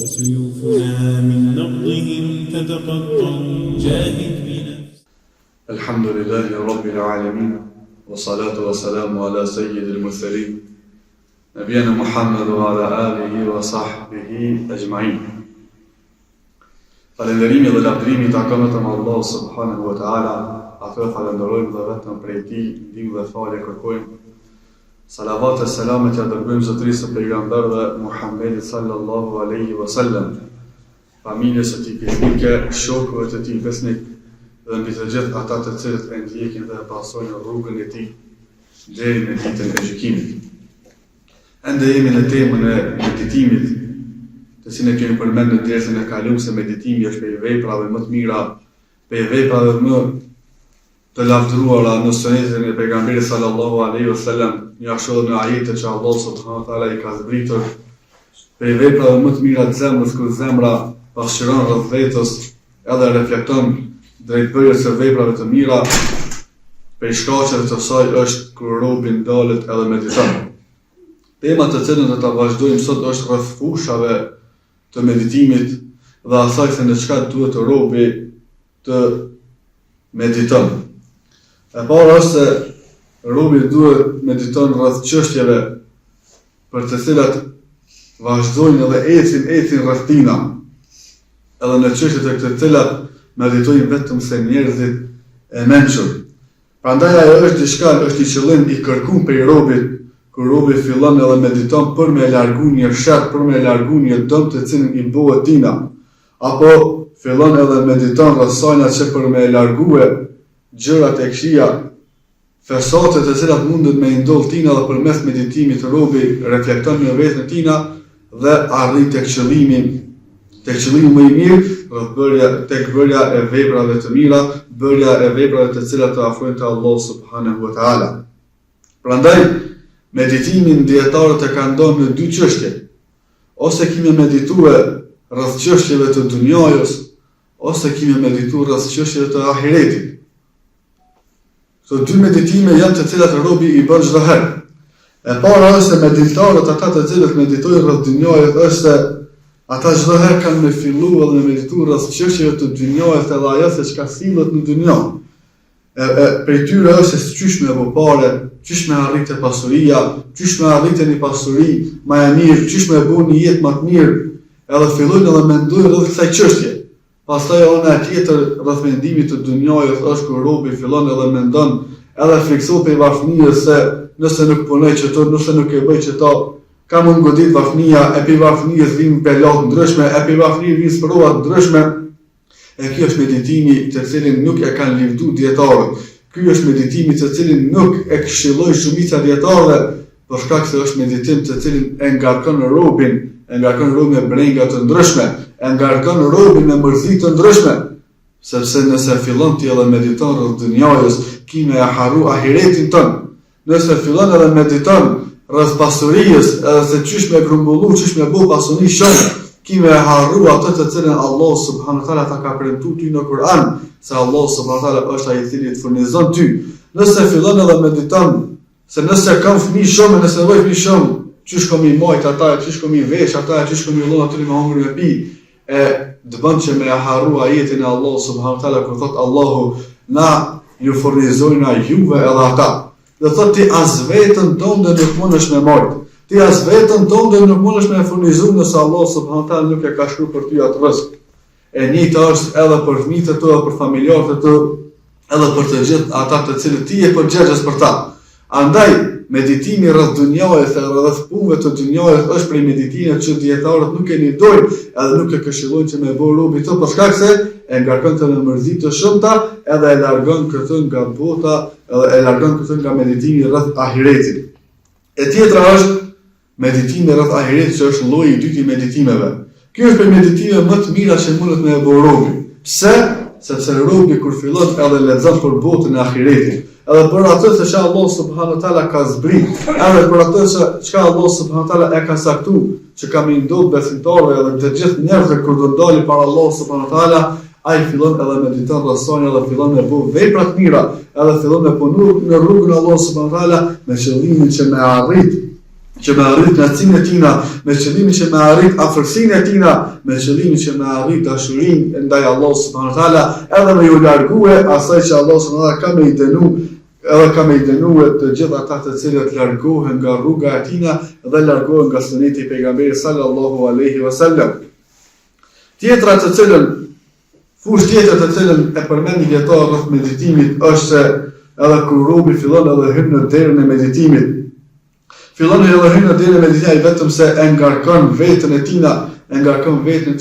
وسيوفنا من نبضهم تتقطع جاهد بنفسك. الحمد لله رب العالمين والصلاة والسلام على سيد المرسلين نبينا محمد وعلى آله وصحبه أجمعين. Falënderimi dhe lavdërimi takon vetëm Allahut subhanahu wa taala, atë falenderojmë dhe vetëm prej tij ndihmë dhe falje kërkojmë. Salavat e selamet ja dërgojmë zotërisë së pejgamberëve Muhammedit sallallahu alaihi wasallam, familjes së tij besnike, shokëve të tij besnik dhe mbi të gjithë ata të cilët e ndjekin dhe pasojnë rrugën e tij deri në ditën e gjykimit. Ende jemi në temën e meditimit, të cilën e kemi përmendur në dersën e kaluar se meditimi është prej veprave më të mira, prej veprave më të lavdëruara në sunetin e pejgamberit sallallahu alaihi wasallam, një ashtu në ajetet që Allah subhanahu wa taala i ka zbritur, prej veprave më të mira të zemrës, kur zemra pasqyron rreth vetës edhe reflekton drejt bërjes së veprave të mira, prej shkaqeve të saj është kur robi ndalet edhe mediton. Tema të cilën do ta vazhdojmë sot është rreth fushave të meditimit dhe asaj se në çka duhet robi të mediton. E para është se robi duhet mediton rreth çështjeve për të cilat vazhdojnë edhe ecin rreth tina, edhe në çështjet e të cilat meditojnë vetëm se njerëzit e mençur. Prandaj ajo është diçka, është i qëllim i kërkuar prej robit, kur robi fillon edhe mediton për me largu një shet, për me largu një dëm të cilin i bëhet tina, apo fillon edhe mediton rreth sajna që për me largue gjërat e këqija, fesate të cilat mundet me ndodh tina, dhe përmes meditimit robi reflekton në vetën e tina dhe arrin tek qëllimi më i mirë, tek bërja e veprave të mira, bërja e veprave të cilat të afrojnë te Allah subhanahu wa taala. Prandaj meditimin dietarët e kanë dhënë në dy çështje. Ose kemi meditue rreth çështjeve të dunjajës, ose kemi medituar rreth çështjeve të ahiretit. Këto dy meditime janë të cilat robi i bën çdo herë. E para është se meditarët, ata të cilët meditojnë rreth dunjajës, është se ata çdo herë kanë me fillu edhe me medituar rreth çështjeve të dunjajës edhe ajo se çka sillet në dunjë. Prej tyre është se çysh me apo pare, çysh me arritë pasuria, çysh me arritë një pasuri më e mirë, çysh me bëu një jetë më të mirë, edhe fillojnë edhe mendojnë rreth kësaj çështje. Pastaj ona tjetër rreth mendimit të dunjajës është kur robi fillon edhe mendon, edhe friksohet pe vafnies se nëse nuk punoj çeto, nëse nuk e bëj çeto, ka mund godit vafnia, e pe vafnies vin pelat ndryshme, e pe vafnies vin sprova ndryshme. E kjo është meditimi të cilin nuk e kanë livdu dietarët. Ky është meditimi të cilin nuk e këshilloi shumica dietarëve, për shkak se është meditim të cilin e ngarkon robin me brenga të ndryshme, e ngarkon robin me mërzi të ndryshme, sepse nëse fillon ti edhe mediton rreth dunjajës, kime e harru ahiretin tënë. Nëse fillon edhe mediton rreth pasurisë, edhe se çysh me grumbullu, çysh me bëu pasuni shumë, kime e harru atë të cilën Allah subhanahu wa taala ta ka premtuar ty në Kur'an, se Allah subhanahu wa taala është ai i cili të furnizon ty. Nëse fillon edhe mediton se nëse kam fëmijë shumë, nëse voj fëmijë shumë, çysh kam i majt ata, çysh kam i vesh ata, çysh kam i lloj aty me hungër me pi, e dëbën që me harru ajetin e Allah subhanahu wa taala kur thot Allahu na ju furnizojna juve edhe ata. Dhe thot ti as vetën tonë nuk mundesh me marrë. Ti as vetën tonë nuk mundesh me furnizu nëse Allah subhanahu wa taala nuk e ka shkruar për ty atë rrezik. E njëjta është edhe për fëmijët e tu, për familjarët e tu, edhe për të gjithë ata të cilët ti e përgjegjës për ta. Andaj meditimi rreth dunjajës edhe rreth punëve të dunjajës është prej meditimeve që dietarët nuk e nidojnë edhe nuk e këshillojnë që me bëu robi të, për shkak se e ngarkon të në mërzi të shumta edhe e largon këtë nga bota, edhe e largon këtë nga meditimi rreth ahiretit. E tjetra është meditimi rreth ahiretit, që është lloji i dytë i meditimeve. Kjo është për meditive më të mira që mundet me bëu robi. Pse? Sepse robi kur fillon edhe lexon për botën e ahiretit, edhe për atë se çka Allah subhanahu wa taala ka zbrit, edhe për atë se çka Allah subhanahu wa taala e ka saktuar që ka më ndodhur besimtarëve edhe të gjithë njerëzve kur do dalin para Allah subhanahu wa taala, ai fillon edhe mediton rreth edhe fillon me bëu vepra të mira, edhe fillon me punu në rrugën e Allah subhanahu wa taala me qëllimin që me arrit që me arrit knatësinë e tina, me qëllimin që me arrit afërsinë e tina, me qëllimin që me arrit dashurinë ndaj Allahut subhanahu wa taala, edhe me ju largue asaj që Allah subhanahu wa taala ka me i dënu, edhe ka me i dënue të gjithë ata të cilët largohen nga rruga e tina dhe largohen nga suneti i pejgamberit sallallahu alaihi wasallam. Tjetra të cilën fush tjetër të cilën e përmend dietar rreth meditimit është se edhe kur robi fillon edhe hyn në derën e meditimit. Fillon edhe hyn në derën e meditimit vetëm se e ngarkon veten e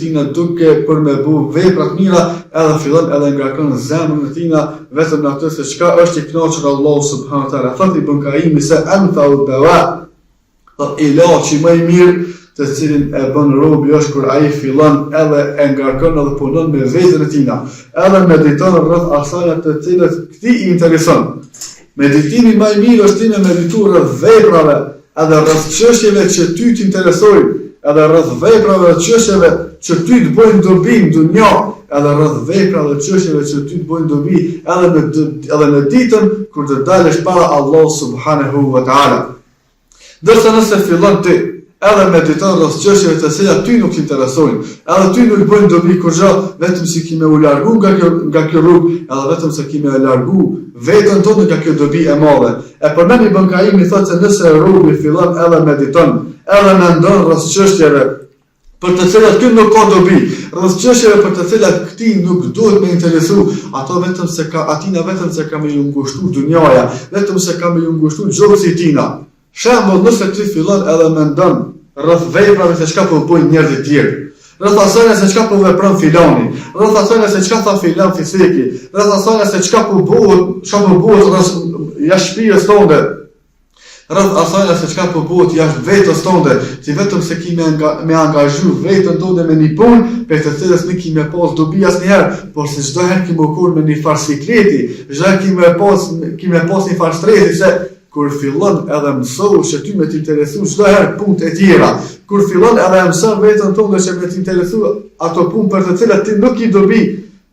tina, duke për me bu vepra të mira, edhe fillon edhe ngarkon zemrën e tina vetëm në atë se çka është i kënaqur Allahu subhanahu wa taala. Thot Ibn Qayyim se anfa'u dawa, ilaçi më i mirë të cilin e bën robi është kur ai fillon edhe e ngarkon edhe punon me veten e tina, edhe mediton rreth asaj të cilët këtij i intereson. Meditimi më i mirë është të medituar rreth veprave, edhe rreth çështjeve që ty t'interesojnë, edhe rreth veprave dhe çështjeve që ty të bëjnë dobi në dunjë, edhe rreth veprave dhe çështjeve që ty të bëjnë dobi edhe në ditën kur të dalësh para Allahut subhanahu wa taala. Dërsa nëse fillon ti edhe mediton rreth çështjeve të cilat ty nuk t'interesojnë, edhe ty nuk bëjnë dobi kurrë, vetëm si kime u largu nga kjo rrugë, edhe vetëm se kime u largu veten tonë nga kjo dobi e madhe. E përmend Ibn Qayyim thotë se nëse robi fillon edhe mediton, edhe mendon rreth çështjeve për të cilat ky nuk ka dobi, rreth çështjeve për të cilat këtij nuk duhet me interesu, ato vetëm se ka me ju ngushtu dunjaja, vetëm se ka me ju ngushtu xhoksi i tina. Shembull, nëse ti fillon edhe mendon rreth veprave se çka po bëjnë njerëzit tjerë, rreth asaj se çka po vepron filani, rreth asaj se çka tha filan fiziki, rreth asaj se çka po bëhet jashtë shtëpisë tonë, rreth asaj se çka po bëhet jashtë vetes tonë, ti vetëm se ki me angazhu veten tonë me një punë, për të cilës nuk ki me pas dobi asnjëherë, por se çdo herë ki më kur me një farë sikleti, çdo herë ki me pas një farë stresi se kur fillon edhe mësohu që ty me t'interesu çdo herë punët e tjera, kur fillon edhe mëson veten tonë që me t'interesu ato punë për të cilat ti nuk i dobi,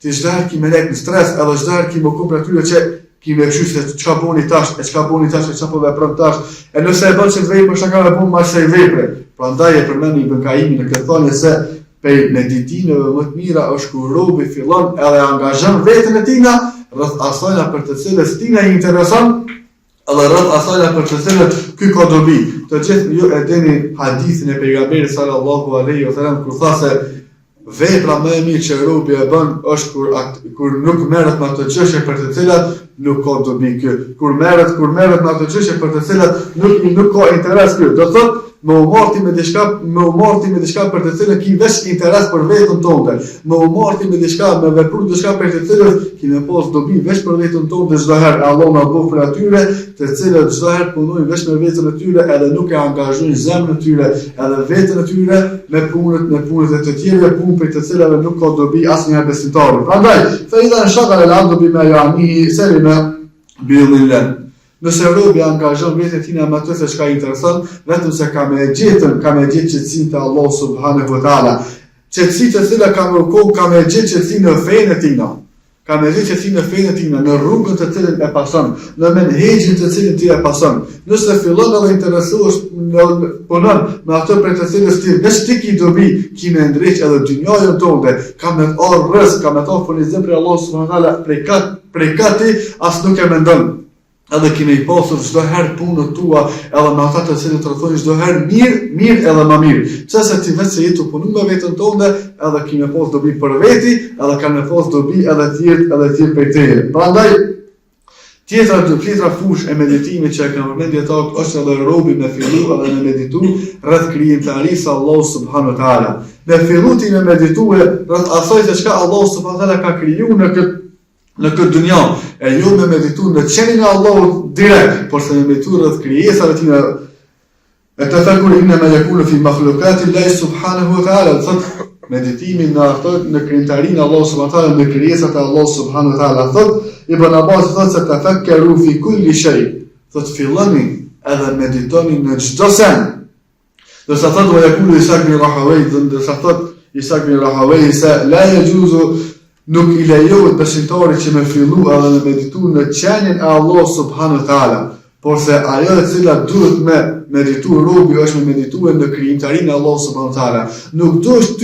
ti çdo herë ki me lek në stres, edhe çdo herë ki më kupra tyre që ki me këshu se çka boni tash, e çka po vepron tash, e nëse e bën që të vepër çka ka punë më se vepre. Prandaj e përmend Ibn Qayyim në këtë thënie se për meditimeve më të mira është kur robi fillon edhe angazhon veten e tina rreth asaj për të cilës tina i intereson, edhe rreth asaj për të cilët ky ka dobi. Të gjithë ju e dini hadithin e pejgamberit sallallahu alaihi wasallam kur tha se vepra më e mirë që robi e bën është kur nuk merret me ato çështje për të cilat nuk ka dobi ky. Kur merret me ato çështje për të cilat nuk ka interes ky. Do thotë me u marti me diçka për të cilën ki veç interes për vetën tonë, me u marti me diçka, me vepru diçka për të cilën ki me pas dobi veç për vetën tonë dhe çdo herë Allah na bëf për atyre, të cilët çdo herë punojnë veç me veten e tyre, edhe nuk e angazhojnë zemrën e tyre, edhe veten e tyre me punët e të tjerëve, punë për të cilave nuk ka dobi asnjëherë besimtari. Prandaj, fa idha shaqal al-abdu bima ya'nihi salima bi'idhnillah. Nëse robi angazhon veten e tina me atë se çka i intereson, vetëm se ka me gjetë qetësinë te Allahu subhanahu wa taala. Qetësia e cila ka kërkuar, ka me gjetë qetësinë në fenë e tina. Ka me gjetë qetësinë në fenë e tina, në rrugën të cilën e pason, në menhexhin të cilin ti e pason. Nëse fillon edhe interesohesh punon me atë për të cilës ti veç ti ki dobi, ki me ndreq edhe dynjën tonë, ka me të orë rrës, ka me të orë furnizim për Allah subhanahu wa taala, prej kati as nuk e mendon. Edhe kime i pasur çdo herë punët tua, edhe me ata të cilët rrethojnë çdo herë mirë edhe më mirë. Pse se ti vetë se je të punu me veten tonë, edhe kime pas dobi për veti, edhe kanë pas dobi edhe tjerë për teje. Prandaj tjetra fushë e meditimit që e kam përmendur dietarët është edhe robi me fillu edhe me meditu rreth krijimtarisë Allahu subhanahu wa taala. Me fillu ti me meditue rreth asaj se çka Allahu subhanahu wa taala ka krijuar në këtë dunja, e jo me meditu në qenin e Allahut direkt, por se me meditu rreth krijesave tina. E të thakur inna ma yakunu fi makhluqati Allahi subhanahu wa taala, thot meditimin në krijimtarinë Allahu subhanahu wa taala, në krijesat e Allahu subhanahu wa taala. Thot Ibn Abbas thot se tafakkaru fi kulli shay. Thot filloni edhe meditoni në çdo sen. Dorsa thot wa yakulu Ishaq bin Rahawayh, dorsa thot Ishaq bin Rahawayh se la yajuzu nuk i lejohet besimtarit që me fillu edhe me meditu në qenien e Allah subhanahu wa taala. por se ajo e cila duhet me meditu robi është me meditu në krijimtarinë e Allahut subhanahu wa taala. Nuk duhet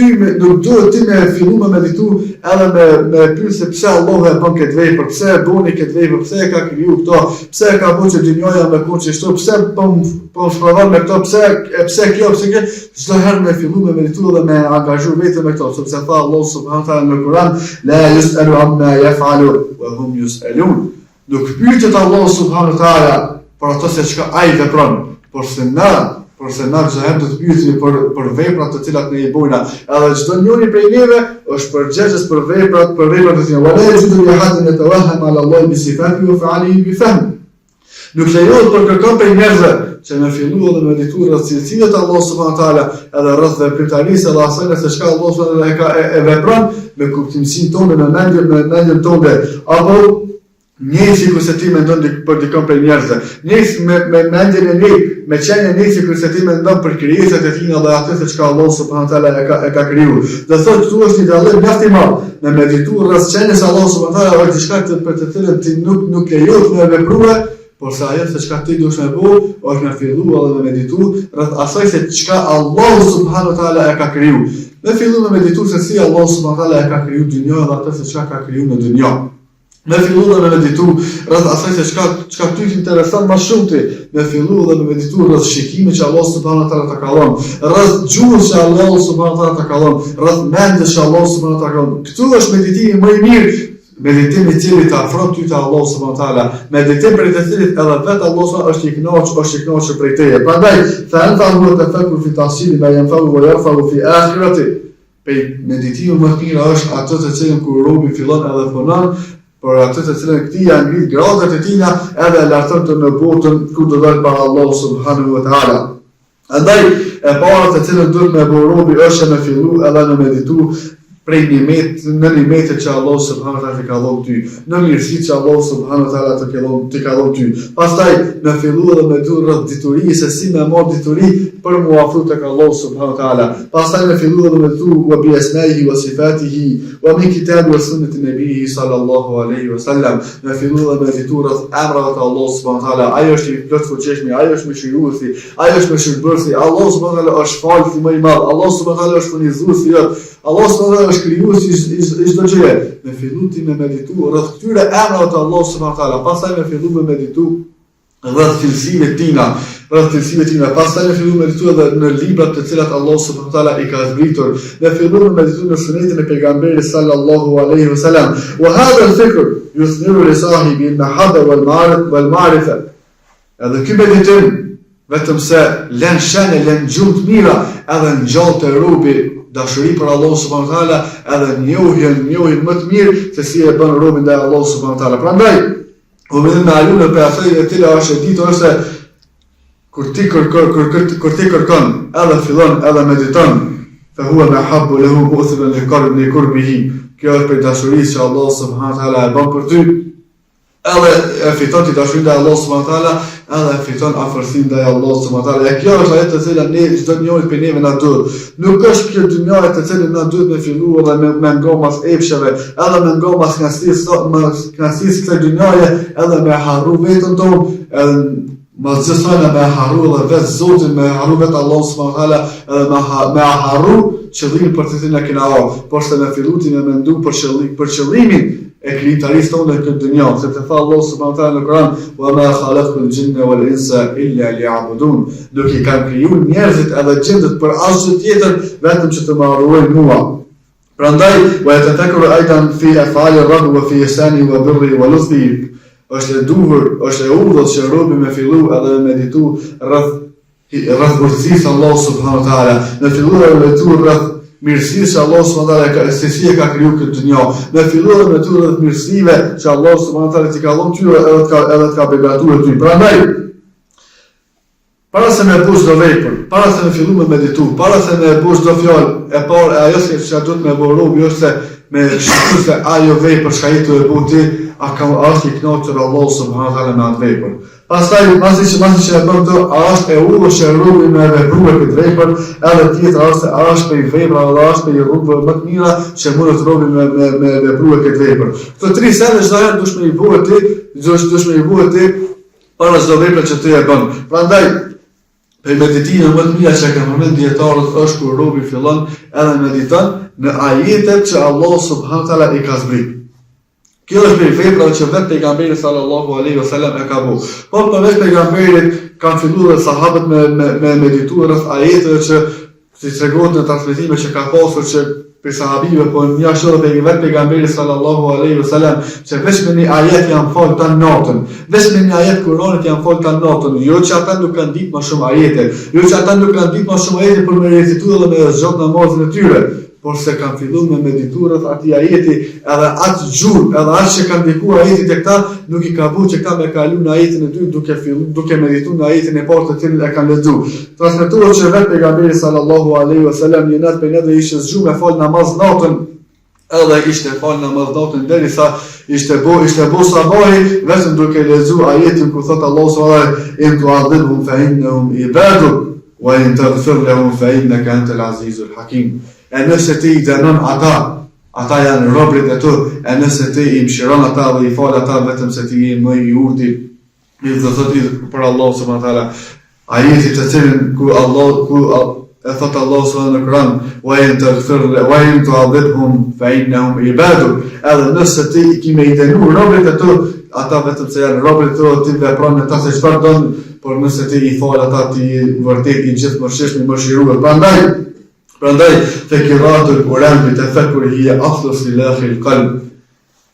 ti me fillu me meditu edhe me pyet se pse Allahu e bën këtë vepër, pse e bëni këtë vepër, pse e ka kriju këto, pse e ka bërë që dynjaja me konë që shto, pse po shprovon me këto, pse kjo. Çdo herë me fillu me meditu dhe me angazhu vetëm me këto, sepse tha Allahu subhanahu wa taala në Kur'an, la yus'alu amma yaf'alu wa hum yus'alun. Nuk pyetet Allahu subhanahu wa taala për ato se çka ai vepron, por se na çdo herë do të pyetemi për veprat të cilat ne i bëjmë. Edhe çdo njeri prej neve është përgjegjës për veprat e tij. Wala yajuzu li ahadin yatawahham ala Allah bi sifatihi wa fa'alihi bi fahm. Nuk lejohet për kërkon për njerëzve që me fillu edhe me ditur rreth cilësive të Allahut subhanahu wa taala, edhe rreth veprimtarisë edhe asaj se çka Allahu subhanahu wa taala e vepron me kuptimsinë tonë, me mendjen tonë, apo njëri sikur se ti mendon për dikon për njerëzve, njëri me mendjen e njëri, me qenien e njëri sikur se ti mendon për krijesat e tina dhe atë se çka Allahu subhanahu wa taala e ka krijuar. Do thotë këtu është një dallim mjaft i madh në medituar rreth qenies Allahu subhanahu wa taala, është diçka për të cilën ti nuk lejohet me veprua, por sa ajo se çka ti duhet me bëu, është me fillu edhe me meditu rreth asaj se çka Allahu subhanahu wa taala e ka krijuar. Me fillu me meditu se si Allahu subhanahu wa taala e ka krijuar dynjën dhe atë se çka ka krijuar në dynjë. Me fillu dhe me meditu rreth asaj se çka ty t'intereson më shumë ti, me fillu dhe me meditu rreth shikimit që Allahu subhanahu wa taala ta ka dhënë, rreth gjuhës që Allahu subhanahu wa taala ta ka dhënë, rreth mendjes që Allahu subhanahu wa taala ka dhënë. Këtu është meditimi më i mirë, meditimi i cili të afron ty te Allahu subhanahu wa taala, meditim për të cilit edhe vetë Allahu subhanahu është i kënaqur prej teje. Prandaj, fa anfa'u tafakkur fi tahsili ma yanfa'u wa yarfa'u fi akhirati. Meditimi më i mirë është atë të cilën kur robi fillon edhe punon, por atë të cilën këti janë ngrit gradat e tina edhe e lartën të në botën ku do dalë para Allahu subhanahu wa taala. Andaj e para të cilën duhet me bëu robi është me fillu edhe në meditu prej nimetet që Allahu subhanahu wa taala të ka dhënë ty, në mirësitë që Allahu subhanahu wa taala të ka dhënë ty. Pastaj me fillu edhe me dur rreth diturisë se si me marr dituri për mu afru tek Allahu subhanahu wa taala. Pastaj me fillu edhe me dur wa bi asma'ihi wa sifatihi wa min kitabi wa sunnati nabihi sallallahu alaihi wasallam. Me fillu edhe me dur rreth emrave të Allahu subhanahu wa taala. Ai është i plot fuqishëm, ai është mëshiruesi, ai është mëshirbërësi. Allahu subhanahu wa taala është falësi më i madh. Allahu subhanahu wa taala është furnizuesi. Allahu subhanahu wa taala është krijuesi çdo gjë. Me fillu ti me meditu rreth këtyre emrave të Allahu subhanahu wa taala. Pastaj me fillu me meditu rreth cilësive tina, pastaj me fillu me meditu edhe në librat të cilat Allahu subhanahu wa taala i ka zbritur. Me fillu me meditu në sunetin e pejgamberit sallallahu alaihi wasallam. Wa hadha al-fikr yuthniru li sahibi al-mahabba wal ma'rifa. Edhe ky meditim vetëm se lën shenjë, lën gjumë të mira, edhe ngjall të robi dashuri për Allahu subhanahu wa taala, edhe njohjen më të mirë se si e bën robi ndaj Allahu subhanahu wa taala. Prandaj, umetin e alun për atë e cila është e ditur se kur ti kërkon, edhe fillon, edhe mediton, fa huwa mahabbu lahu mu'thiban li qurbihi. Kjo është për dashurisë që Allahu subhanahu wa taala e bën për ty. Edhe e fiton ti dashurinë ndaj Allahut subhanahu wa taala, edhe e fiton afërsinë ndaj Allahut subhanahu wa taala. E kjo është ajo të cilën ne çdo njeri prej neve na duhet. Nuk është kjo dynja të cilën na duhet me fillu edhe me ngomas epsheve, edhe me ngomas knasisë kësaj dynjaje, edhe me harru vetën tonë, edhe mazgjësana me harru edhe vetë Zotin, me harru vetë Allahu subhanahu wa taala, edhe me harru qëllimin për të cilin e kena ardhur, por se me fillu ti me mendu për qëllimin e krijimtarisë tonë në këtë dynjë, sepse tha Allahu subhanahu wa taala në Kur'an, "Wa ma khalaqtul jinna wal insa illa liya'budun." Nuk i kam krijuar njerëzit edhe gjindet për asgjë tjetër vetëm që të më adhurojnë mua. Prandaj, wa yatafakkaru aidan fi af'ali ar-rabb wa fi ihsani wa birri wa lutfi. Është e duhur, është e udhët që robi me fillu edhe me meditu rreth urtësisë Allahu subhanahu wa taala, me fillu edhe me meditu rreth mirësisë që Allahu subhanahu wa taala se si e ka krijuar këtë dynjë, me fillu edhe me meditu rreth mirësive që Allahu subhanahu wa taala t'i ka dhënë ty edhe t'ka begatuar ty. Prandaj, para se me bëj çdo vepër, para se me fillu me meditu, para se me bëj çdo fjalë, e parë ajo që duhet me bëj robi është se me shikuar se ajo vepër që ai të e bëti është i kënaqur Allahu subhanahu wa taala me atë vepër. Pastaj pasi që e bën këto, është e udhës që robi me vepruar këtë vepër, edhe tjetra është për vepra, edhe është për rrugëve më të mira që mund të robi me vepruar këtë vepër. Këto tri sende çdo herë duhet me i bëhet ti para çdo vepre që ti e bën. Prandaj për meditimin më të mirë që kanë përmend dietarët është kur robi fillon edhe mediton në ajetet që Allah subhanahu wa taala i ka zbrit. Kjo është një vepra që vetë pejgamberi sallallahu alaihi wasallam e ka bërë. Po përveç pejgamberit kanë filluar sahabët me medituar rreth ajeteve që si tregon në transmetime që ka pasur që për sahabive, po një ashtu edhe vetë pejgamberi sallallahu alaihi wasallam që vetëm në një ajet janë folë tan natën. Vetëm në një ajet Kuranit janë folë tan natën. Jo që ata nuk kanë ditë më shumë ajete, jo që ata nuk kanë ditë më shumë ajete për me recituar dhe me zgjat namazin e tyre, por se kanë filluar me medituar rreth atij ajeti, edhe atë gjurmë, edhe atë që kanë ndikuar ajeti tek ta, nuk i ka bëu që ka me kalu në ajetin e dytë duke medituar në ajetin e parë të cilin e kanë lexuar. Transmetohet që vetë pejgamberi sallallahu alaihi wasallam një natë për ne ishte zgjuar me fal namaz natën, edhe ishte fal namaz natën derisa ishte bo sabahi, vetëm duke lexuar ajetin ku thot Allahu subhanahu wa taala in tu'adhibhum fa innahum ibaduk wa in taghfir lahum fa innaka antal azizul hakim. E nëse ti i dënon ata janë robrit e tu, e nëse ti i mëshiron ata dhe i fal ata vetëm se ti je më i urti, i do thotë për Allah subhanahu wa taala. Ajeti të cilin ku e thot Allah subhanahu në Kur'an, wa in tu'adhibhum fa innahum ibaduk. Edhe nëse ti i ke i dënuar robrit e tu, ata vetëm se janë robrit e tu, ti vepron me ta se çfarë don, por nëse ti i fal ata ti vërtet i gjithëmshirshëm i mëshiruar. Prandaj te qiratul Kur'an bi tafakkur hiya afdal silahil qalb.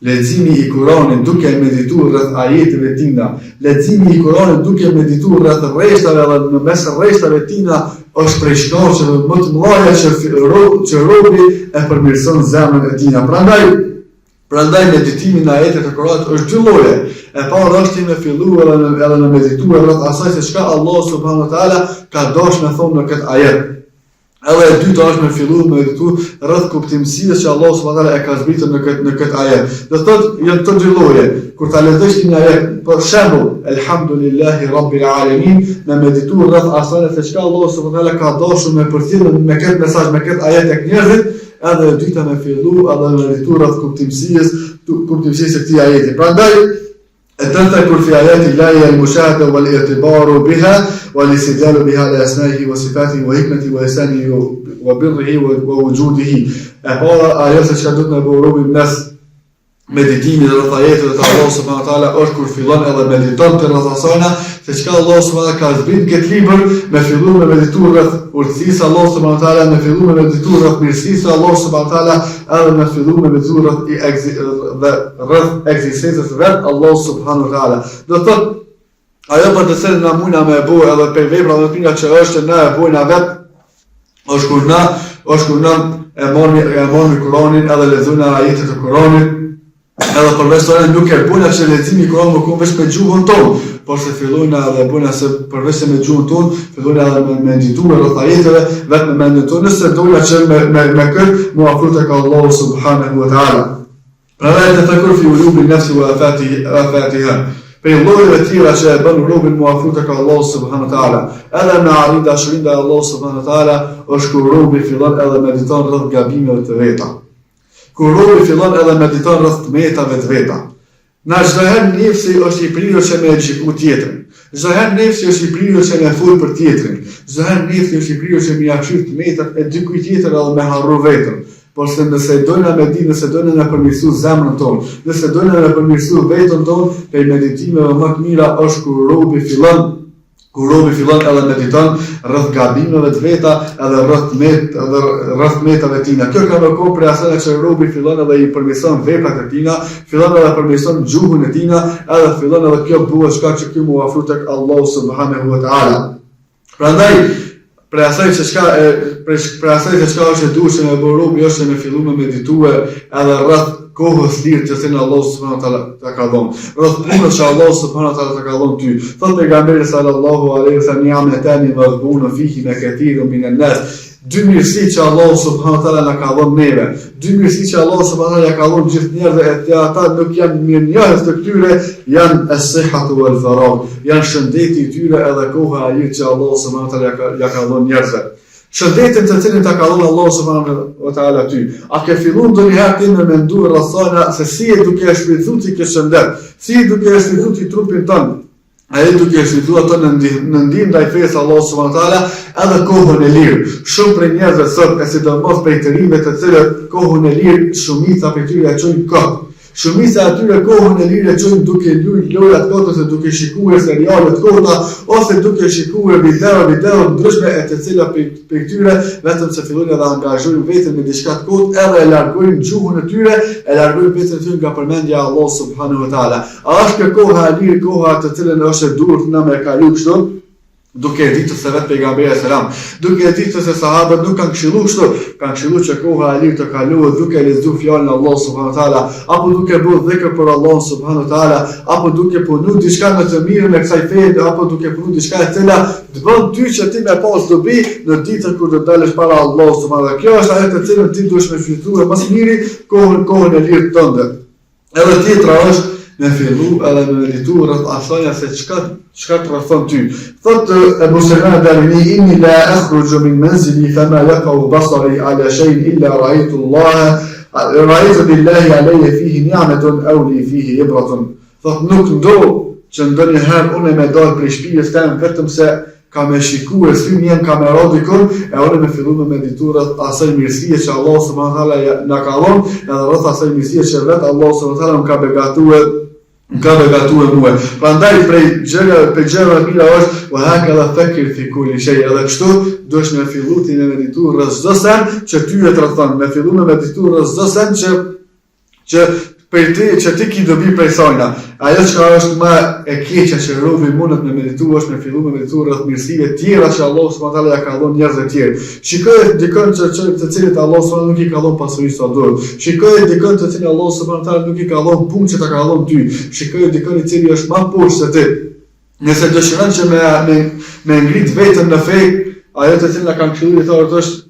Leximi i Kuranit duke medituar rreth ajeteve tina, leximi i Kuranit duke medituar rreth rreshtave dhe në mes rreshtave tina është prej shkaqeve më të mëdha që robi e përmirëson zemrën e tina. Prandaj meditimi në ajetet e Kuranit është dy lloje. E para është me filluar edhe në medituar rreth asaj se çka Allah subhanahu wa taala ka dashur me thonë në këtë ajet. Edhe e dyta është me filluar me meditu rreth kuptimësisë që Allah subhanahu wa taala e ka zbritur në këtë ajet. Do thotë janë të dy lloje. Kur ta lexosh një ajet, për shembull, elhamdulillahi rabbil alamin, me medituar rreth asaj se çka Allah subhanahu wa taala ka dashur me përcjellë me këtë mesazh, me këtë ajet tek njerëzit, edhe e dyta me filluar edhe me medituar rreth kuptimësisë së këtij ajeti. Prandaj التذكر في آيات الله المشاهدة والاعتبار بها والاستدلال بها لأسمائه وصفاته وحكمته وإحسانه وبره ووجوده. أقول آيات شهادتنا بروب الناس meditimi dhe rreth ajeteve të Allahut subhanahu wa taala është kur fillon edhe mediton të rreth asajna se çka Allahu subhanahu wa taala ka zbritur këtë libër me fillim me medituar rreth urtësisë së Allahut subhanahu wa taala, me fillim me medituar rreth mirësisë së Allahut subhanahu wa taala, edhe me fillim me medituar rreth ekzistencës së vet Allahu subhanahu wa taala. Do thotë ajo për të cilën na mundna me bëu edhe për vepra më të mira që është na e bëjna vet është kur na e mormi Kur'anin edhe lexojna ajetet e Kur'anit. Edhe përveç se nuk e bëna që leximi i Kuranit nuk vetëm me gjuhën tonë, por se fillojna edhe bëna se përveç se me gjuhën tonë, fillojna edhe me medituar rreth ajeteve, vetëm me medituar nëse doja që me këtë mu afro tek Allahu subhanahu wa taala. Prandaj të takur fi ulubi nafsi wa afatiha. Për llojeve të tjera që e bën robin mu afro tek Allahu subhanahu wa taala. Edhe me arrit dashurinë te Allahu subhanahu wa taala, është kur robi fillon edhe mediton rreth gabimeve të veta. Kur robi fillon edhe mediton rreth tmetave të veta. Na çdo herë nefsi është i prirur që me xhiku tjetrin. Çdo herë nefsi është i prirur që me fol për tjetrin. Çdo herë nefsi është i prirur që me jashtyr tmetat e dikujt tjetër edhe me harru vetën. Por se nëse dojna me di, nëse dojna me përmirësu zemrën tonë, nëse dojna me përmirësu vetën tonë, për meditimeve më të mira është kur robi fillon edhe mediton rreth gabimeve të veta edhe rreth metave tina. Kjo ka bëu për asaj që robi fillon edhe i përmirëson veprat e tina, fillon edhe përmirëson gjuhën e tina, edhe fillon edhe kjo bëhet shkak që ky mu afro tek Allahu subhanahu wa taala. Prandaj për asaj që çka është e duhur që me bëu robi është me fillu me meditue edhe rreth kohës lirë që thënë Allah subhanahu wa taala ta ka dhënë. Rreth punës që Allah subhanahu wa taala ta ka dhënë ty. Thot pejgamberi sallallahu alaihi wasallam ni'matani maghbun fihi ma kathirun min an-nas. Dy mirësi që Allah subhanahu wa taala na ka dhënë neve. Dy mirësi që Allah subhanahu wa taala ka dhënë gjithë njerëzve e ata nuk janë mirënjohës të këtyre, janë as-sihhatu wal faragh. Janë shëndeti i tyre edhe koha e që Allah subhanahu wa taala ja ka dhënë njerëzve. Shëndetin të cilin ta ka dhënë Allahu subhanahu wa taala ty. A ke filluar ndonjëherë ti me menduar rrethana se si e duke shfrytzuar ti këtë shëndet, si e duke shfrytzuar ti trupin tënd, ai duke fitu ato në ndihmë ndaj fesë Allah subhanahu wa taala edhe kohën e lirë. Shumë prej njerëzve sot, e sidomos prej të rinjve të cilët kohën e lirë shumica prej tyre ja çojnë kot. Shumica atyre kohën e lirë çojnë duke lojrat kota ose duke shikuar seriale të kota ose duke shikuar video ndryshme e të cilat për tyre vetëm se fillojnë edhe angazhojnë veten me diçka të kotë edhe e largojnë gjuhën e tyre, e largojnë veten e tyre nga përmendja e Allah subhanahu wa taala. A është kjo koha e lirë, koha të cilën është e durr na me kalu kështu? Duke e ditur se vetë pejgamberi selam, duke e ditur se sahabët nuk kanë këshilluar kështu, kanë këshilluar që koha e lirë të kalohet duke lexuar fjalën e Allah subhanahu wa taala, apo duke bërë dhikr për Allah subhanahu wa taala, apo duke punuar diçka më të mirë me kësaj feje, apo duke punuar diçka e cila të bën ty që ti me pas dobi në ditën kur do dalësh para Allah subhanahu wa taala. Kjo është ajo të cilën ti duhesh me fituar më së miri kohën e lirë tënde. Edhe tjetra është me fillu edhe me meditu rreth asaj se çka të rrethon ty. Thot Ebu Sulejman Darimi, inni la akhruju min manzili fama yaqau basari ala shay'in illa ra'aytu billahi alayya fihi ni'matun aw li fihi ibratun. Thot nuk ndo që ndonjëherë unë me dal prej shtëpisë tëm vetëm se ka me shikuar syni jam kameradikun e unë me fillu me meditu rreth asaj mirësie që Allah subhanahu wa taala na ka dhënë, edhe rreth asaj mirësie që vetë Allah subhanahu wa taala më ka begatuar mua. Prandaj prej gjërave mira është wa hakadha fakir fi kulli shay. Edhe kështu duhesh me fillu ti me meditu rreth çdo sen që ty e rrethon, me fillu me meditu rreth çdo sen që për ti ki dobi prej sajna. Ajo që është më e keqja që robi mundet me meditu është me fillu me meditu rreth mirësive tjera që Allah subhanahu wa taala ja ka dhënë njerëzve të tjerë. Shikoj dikon të cilët Allah subhanahu wa taala nuk i ka dhënë pasuri sa dorë. Shikoj dikon të cilët Allah subhanahu wa taala nuk i ka dhënë punë që ta ka dhënë ty. Shikoj dikon i cili është më poshtë se ti. Nëse dëshiron që me ngrit veten në fe, ajo të cilën kanë këshilluar thotë është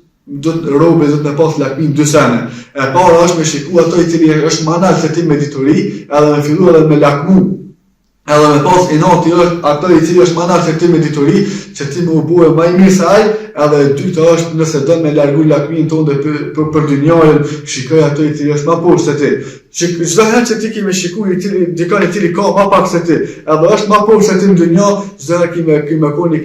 robe do të pas lakmin dy sene. E para është me shikua ato i cili është manal se ti me dituri, edhe me fillu edhe me lakmu. Edhe me pas inati është ato i cili është manal se ti me dituri, që ti me u bue më i mirë se ai, edhe e dyta është nëse do me largu lakmin tonë për dynjajën, shikoj ato i cili është më poshtë se ti. Çdo herë që ti ke shikuar dikon i cili ka më pak se ti, edhe është më poshtë se ti në dynjë, çdo herë ke qenë i kënaqur me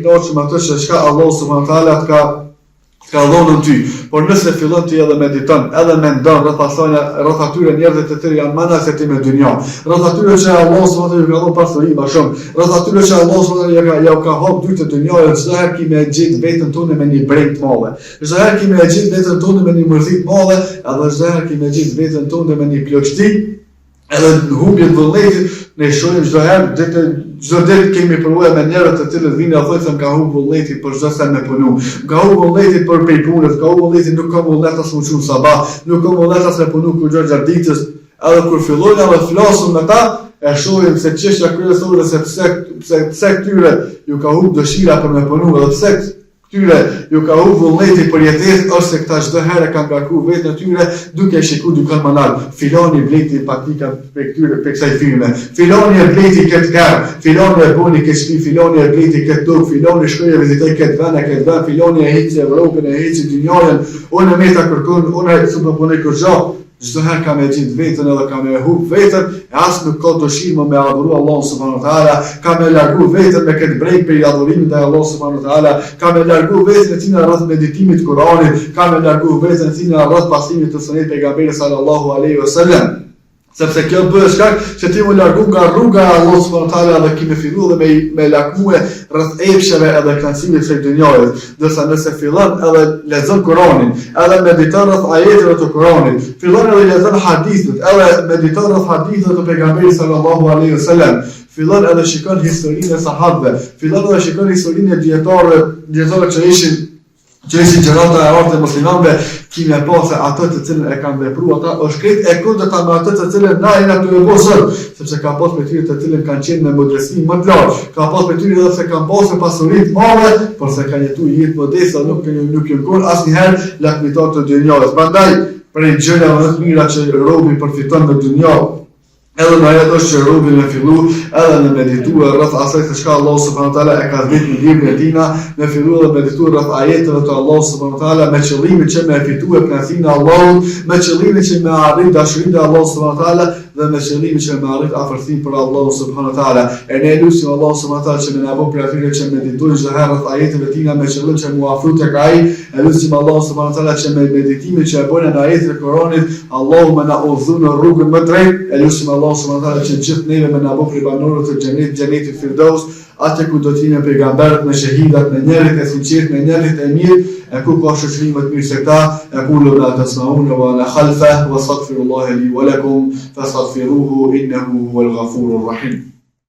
ato që Allah subhanahu wa taala ka dhënë ty. Por nëse fillon ti edhe mediton, edhe mendon rreth atyre njerëzve të tjerë janë mana se ti me dynjë. Rreth atyre që Allah subhanahu wa taala ka dhënë pasuri më shumë. Rreth atyre që Allah subhanahu wa taala ja ka hap dy të dynjave, çdo herë që me gjet veten tonë me një breng të madhe. Çdo herë që me gjet veten tonë me një mërzi të madhe, edhe çdo herë që me gjet veten tonë me një plotësi, edhe në humbje të vullnetit, ne shohim çdo herë çdo ditë kemi provuar me njerëz të cilët vinë apo thonë ka humb vullneti për çdo sa me punu. Ka humb vullneti për punës, ka humb vullneti nuk ka vullnet as uçun sabah, nuk ka vullnet as me punu kur gjorgja ditës, edhe kur fillojnë edhe flasun me ta, e shohim se çështja kryesore se pse këtyre ju ka humb dëshira për me punu, edhe pse këtyre ju ka humb vullneti për jetesë, ose këta çdo herë kanë ngarkuar vetën e tyre duke shikuar dikon manal. Filoni bleti patika për kësaj firme. Filoni e bleti këtë kar, filoni e boni këtë shtëpi, filoni e bleti këtë tokë, filoni shkoi e vizitoi këtë vend, filoni e hiqi Evropën, e hiqi dynjën. Unë me ta kërkon, unë e supoponoj kurrë. Çdo herë ka me gjithë vetën edhe ka me humb vetën, e as nuk ka dëshirë me adhuru Allah subhanahu wa taala, ka me largu vetën me këtë brejk për adhurimit ndaj Allah subhanahu wa taala, ka me largu vetën e tina rreth meditimit të Kuranit, ka me largu vetën e tina rreth pasimit të sunet pejgamberit sallallahu alaihi wasallam. Sepse kjo bëhet shkak që ti më largu nga rruga e Allah subhanahu wa taala dhe ki me fillu dhe me lakmue rreth epsheve edhe kënaqësive të dynjës. Dorsa nëse fillon edhe lexon Kur'anin, edhe mediton rreth ajeteve të Kur'anit, fillon edhe lexon hadithet, edhe mediton rreth haditheve të pejgamberit sallallahu alaihi wasallam, fillon edhe shikon historinë e sahabëve, fillon edhe shikon historinë e dietarëve që ishin gjërata e artë e muslimanëve, kime po se ato të cilën e kanë vepruar ata është krejt e kundërta me ato të cilën na jena të vepruar, sepse ka pas me tyre të cilën kanë qenë në modërsi më të lartë, ka pas me tyre edhe se kanë pasur pasuri të madhe, por se kanë jetuar jetë modeste, nuk kanë qenë asnjëherë lakmitar të dynjës. Prandaj, prej gjërave më të mira që robi përfiton në dynjë, edhe në ajo është që robi me fillu edhe me medituar rreth asaj se çka Allahu subhanahu wa taala e ka dhënë në librin e tij, me filluar të medituar rreth ajeteve të Allahu subhanahu wa taala me qëllimin që me fituar kënaqësinë e Allahut, me qëllimin që me arrit dashurinë e Allahut subhanahu wa taala dhe me qëllimin që me arrit afërsinë për Allahu subhanahu wa taala. E ne lutim Allahu subhanahu wa taala që me na bëj për atyre që meditojnë çdo herë rreth ajeteve të tij me qëllim që mu afro tek ai. E lutim Allahu subhanahu wa taala që me meditimin që e bëjnë në ajetet e Kuranit, Allahu më na udhëzon në rrugën më drejtë. E lutim Allahu subhanahu wa taala që gjithë neve me na bëj për banorët e xhenetit Firdaus, atë ku do të jemi pejgamberët, me shahidat, me njerëzit e sinqert, me njerëzit e mirë, e ku ka shoqëri më të mirë se këta. Aqulu la tasma'una wa ana khalfa wa astaghfirullaha li wa lakum fastaghfiruhu innahu huwal ghafurur rahim.